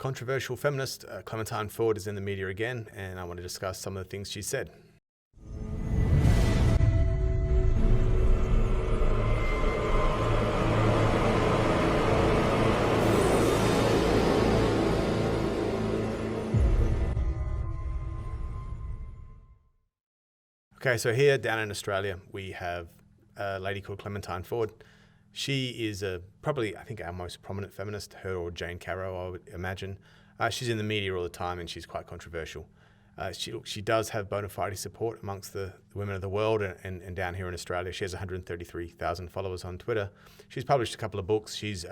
Controversial feminist Clementine Ford is in the media again, and I want to discuss some of the things she said. Okay, so here down in Australia, we have a lady called Clementine Ford. She is probably, I think, our most prominent feminist, her or Jane Caro, I would imagine. She's in the media all the time and she's quite controversial. She does have bona fide support amongst the women of the world, and down here in Australia, she has 133,000 followers on Twitter. She's published a couple of books. She's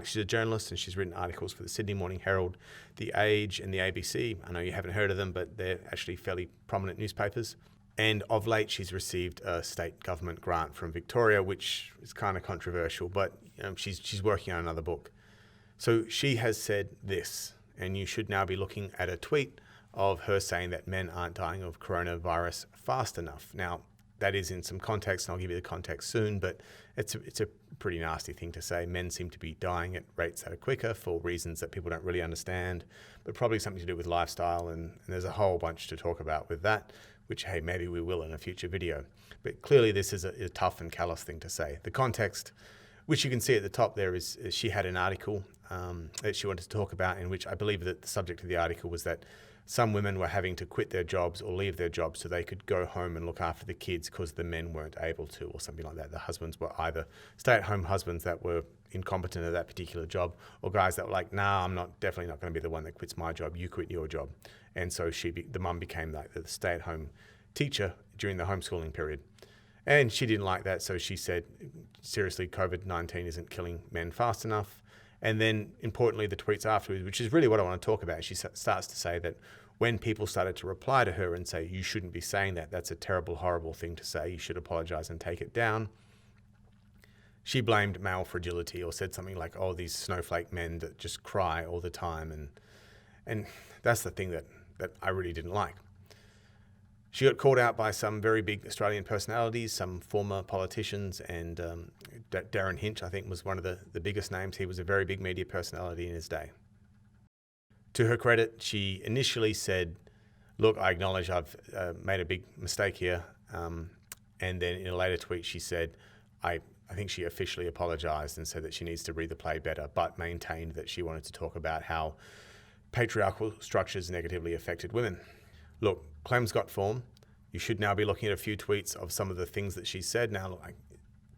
she's a journalist and she's written articles for the Sydney Morning Herald, The Age and the ABC. I know you haven't heard of them, but they're actually fairly prominent newspapers. And of late, she's received a state government grant from Victoria, which is kind of controversial, but she's working on another book. So she has said this, and you should now be looking at a tweet of her saying that men aren't dying of coronavirus fast enough. Now, that is in some context, and I'll give you the context soon, but it's a pretty nasty thing to say. Men seem to be dying at rates that are quicker for reasons that people don't really understand, but probably something to do with lifestyle, and there's a whole bunch to talk about with that, which, hey, maybe we will in a future video. But clearly this is a tough and callous thing to say. The context, which you can see at the top there, is she had an article that she wanted to talk about, in which I believe that the subject of the article was that some women were having to quit their jobs or leave their jobs so they could go home and look after the kids because the men weren't able to, or something like that. The husbands were either stay-at-home husbands that were incompetent at that particular job, or guys that were like, nah, I'm definitely not going to be the one that quits my job, you quit your job. And so the mum became like the stay-at-home teacher during the homeschooling period. And she didn't like that, so she said, seriously, COVID-19 isn't killing men fast enough. And then, importantly, the tweets afterwards, which is really what I want to talk about, she starts to say that when people started to reply to her and say, you shouldn't be saying that, that's a terrible, horrible thing to say, you should apologize and take it down, she blamed male fragility, or said something like, oh, these snowflake men that just cry all the time. And that's the thing that I really didn't like. She got called out by some very big Australian personalities, some former politicians, and Darren Hinch, I think, was one of the biggest names. He was a very big media personality in his day. To her credit, she initially said, look, I acknowledge I've made a big mistake here. And then in a later tweet, she said, I think she officially apologized and said that she needs to read the play better, but maintained that she wanted to talk about how patriarchal structures negatively affected women. Look, Clem's got form. You should now be looking at a few tweets of some of the things that she said. Now,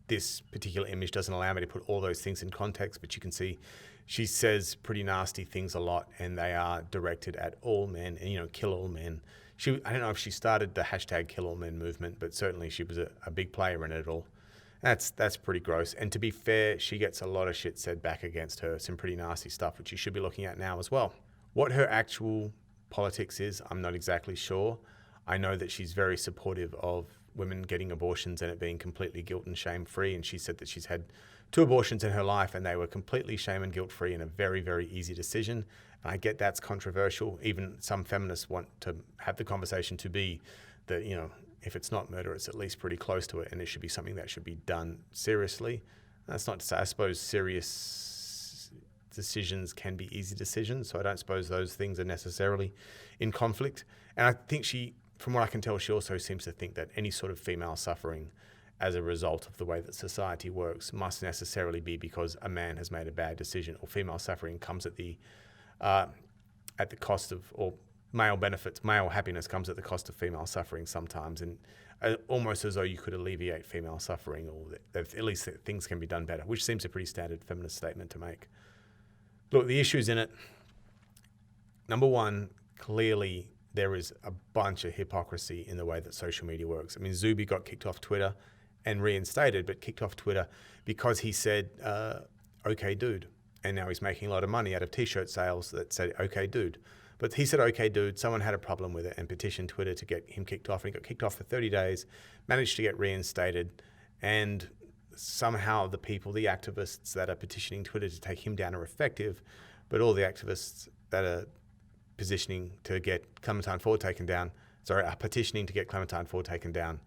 this particular image doesn't allow me to put all those things in context, but you can see she says pretty nasty things a lot, and they are directed at all men and, kill all men. I don't know if she started the hashtag kill all men movement, but certainly she was a big player in it all. That's pretty gross. And to be fair, she gets a lot of shit said back against her, some pretty nasty stuff, which you should be looking at now as well. What her actual politics is, I'm not exactly sure. I know that she's very supportive of women getting abortions and it being completely guilt and shame free. And she said that she's had 2 abortions in her life and they were completely shame and guilt free and a very, very easy decision. And I get that's controversial. Even some feminists want to have the conversation to be that, if it's not murder, it's at least pretty close to it, and it should be something that should be done seriously. That's not to say, I suppose serious decisions can be easy decisions, so I don't suppose those things are necessarily in conflict. And I think she, from what I can tell, she also seems to think that any sort of female suffering as a result of the way that society works must necessarily be because a man has made a bad decision, or female suffering comes at the cost of, or male benefits, male happiness comes at the cost of female suffering sometimes, and almost as though you could alleviate female suffering, or that at least that things can be done better, which seems a pretty standard feminist statement to make. Look, the issues in it, number one, clearly there is a bunch of hypocrisy in the way that social media works. I mean, Zuby got kicked off Twitter and reinstated, but kicked off Twitter because he said, okay, dude. And now he's making a lot of money out of t-shirt sales that said, okay, dude. But he said, okay, dude, someone had a problem with it and petitioned Twitter to get him kicked off. And he got kicked off for 30 days, managed to get reinstated. And somehow the people, the activists that are petitioning Twitter to take him down are effective, but all the activists that are petitioning to get Clementine Ford taken down, are petitioning to get Clementine Ford taken down,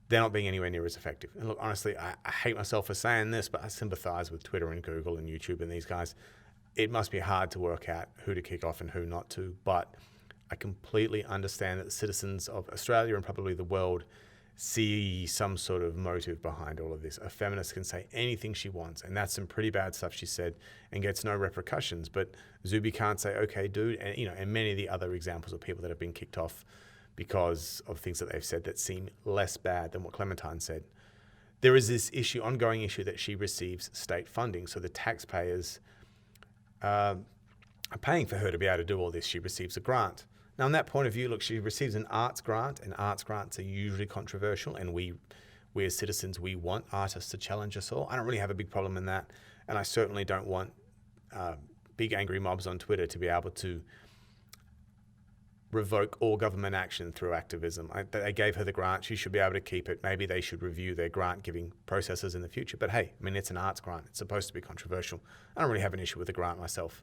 they're not being anywhere near as effective. And look, honestly, I hate myself for saying this, but I sympathize with Twitter and Google and YouTube and these guys. it must be hard to work out who to kick off and who not to. But I completely understand that the citizens of Australia and probably the world see some sort of motive behind all of this. A feminist can say anything she wants, and that's some pretty bad stuff she said and gets no repercussions. But Zuby can't say, okay, dude, and and many of the other examples of people that have been kicked off because of things that they've said that seem less bad than what Clementine said. There is this ongoing issue that she receives state funding, so the taxpayers are paying for her to be able to do all this. She receives a grant. Now, in that point of view, look, she receives an arts grant, and arts grants are usually controversial, and we as citizens, we want artists to challenge us all. I don't really have a big problem in that, and I certainly don't want big angry mobs on Twitter to be able to revoke all government action through activism. They gave her the grant, she should be able to keep it. Maybe they should review their grant-giving processes in the future. But hey, I mean, it's an arts grant. It's supposed to be controversial. I don't really have an issue with the grant myself.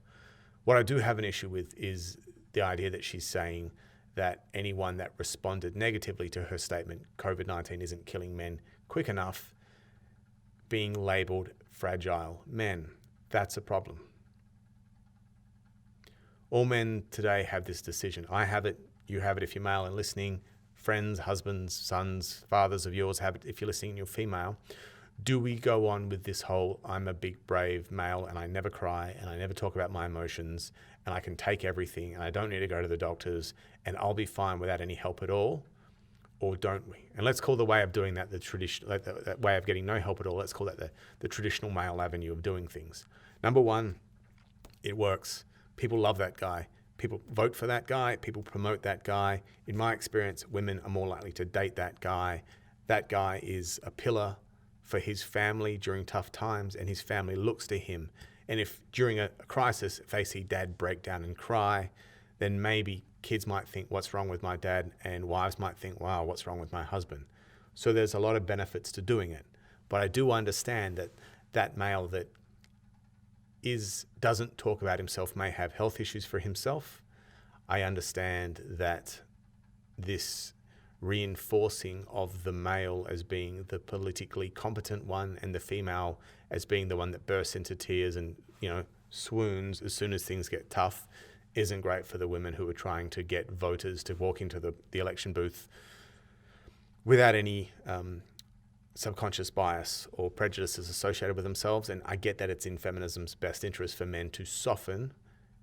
What I do have an issue with is the idea that she's saying that anyone that responded negatively to her statement, COVID-19 isn't killing men quick enough, being labelled fragile men. That's a problem. All men today have this decision. I have it, you have it if you're male and listening, friends, husbands, sons, fathers of yours have it if you're listening and you're female. Do we go on with this whole, I'm a big, brave male and I never cry and I never talk about my emotions and I can take everything and I don't need to go to the doctors and I'll be fine without any help at all? Or don't we? And let's call the way of doing that the traditional, that way of getting no help at all, let's call that the traditional male avenue of doing things. Number one, it works. People love that guy. People vote for that guy. People promote that guy. In my experience, women are more likely to date that guy. That guy is a pillar for his family during tough times, and his family looks to him. And if during a crisis, if they see dad break down and cry, then maybe kids might think, what's wrong with my dad? And wives might think, wow, what's wrong with my husband? So there's a lot of benefits to doing it. But I do understand that that male that doesn't talk about himself may have health issues for himself. I understand that this reinforcing of the male as being the politically competent one and the female as being the one that bursts into tears and swoons as soon as things get tough isn't great for the women who are trying to get voters to walk into the election booth without any subconscious bias or prejudices associated with themselves. And I get that it's in feminism's best interest for men to soften.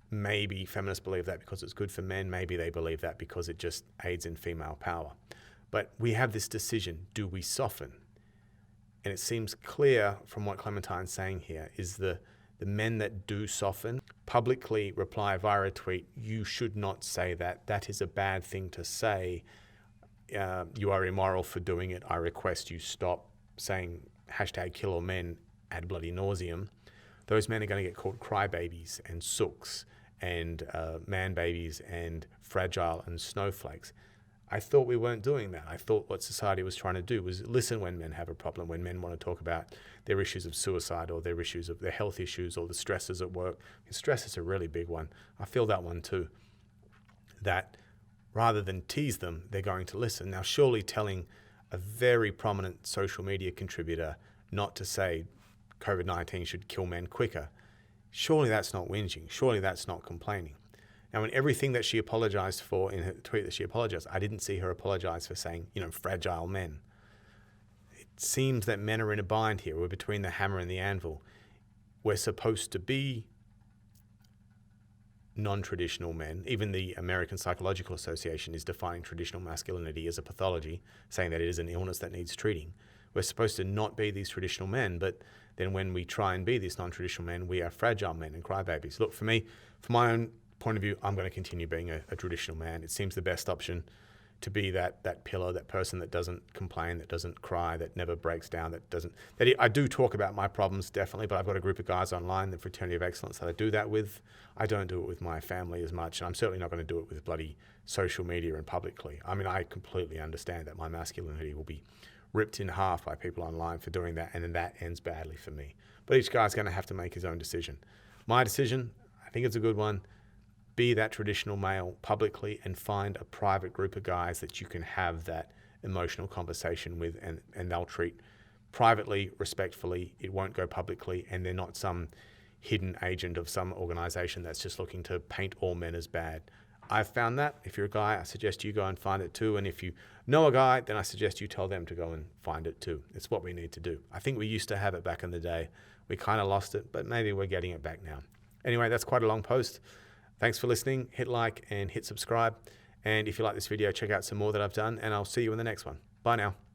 Maybe feminists believe that because it's good for men. Maybe they believe that because it just aids in female power. But we have this decision, do we soften? And it seems clear from what Clementine's saying here is the men that do soften publicly reply via a tweet, you should not say that. That is a bad thing to say. You are immoral for doing it. I request you stop saying #KillAllMen ad bloody nauseum. Those men are going to get called crybabies and sooks and man babies and fragile and snowflakes. I thought we weren't doing that. I thought what society was trying to do was listen when men have a problem, when men want to talk about their issues of suicide or their issues of their health issues or the stresses at work. Stress is a really big one. I feel that one too. That rather than tease them, they're going to listen. Now, surely telling a very prominent social media contributor not to say COVID-19 should kill men quicker, surely that's not whinging. Surely that's not complaining. Now, in everything that she apologized for in her tweet that she apologized, I didn't see her apologize for saying, fragile men. It seems that men are in a bind here. We're between the hammer and the anvil. We're supposed to be non-traditional men. Even the American Psychological Association is defining traditional masculinity as a pathology, saying that it is an illness that needs treating. We're supposed to not be these traditional men, but then when we try and be these non-traditional men, we are fragile men and crybabies. Look, for me, from my own point of view, I'm going to continue being a traditional man. It seems the best option to be that pillar, that person that doesn't complain, that doesn't cry, that never breaks down, I do talk about my problems, definitely, but I've got a group of guys online, the Fraternity of Excellence, that I do that with. I don't do it with my family as much, and I'm certainly not going to do it with bloody social media and publicly. I mean, I completely understand that my masculinity will be ripped in half by people online for doing that, and then that ends badly for me. But each guy's going to have to make his own decision. My decision, I think it's a good one. Be that traditional male publicly and find a private group of guys that you can have that emotional conversation with, and they'll treat privately, respectfully. It won't go publicly, and they're not some hidden agent of some organization that's just looking to paint all men as bad. I've found that. If you're a guy, I suggest you go and find it too. And if you know a guy, then I suggest you tell them to go and find it too. It's what we need to do. I think we used to have it back in the day. We kind of lost it, but maybe we're getting it back now. Anyway, that's quite a long post. Thanks for listening. Hit like and hit subscribe. And if you like this video, check out some more that I've done, and I'll see you in the next one. Bye now.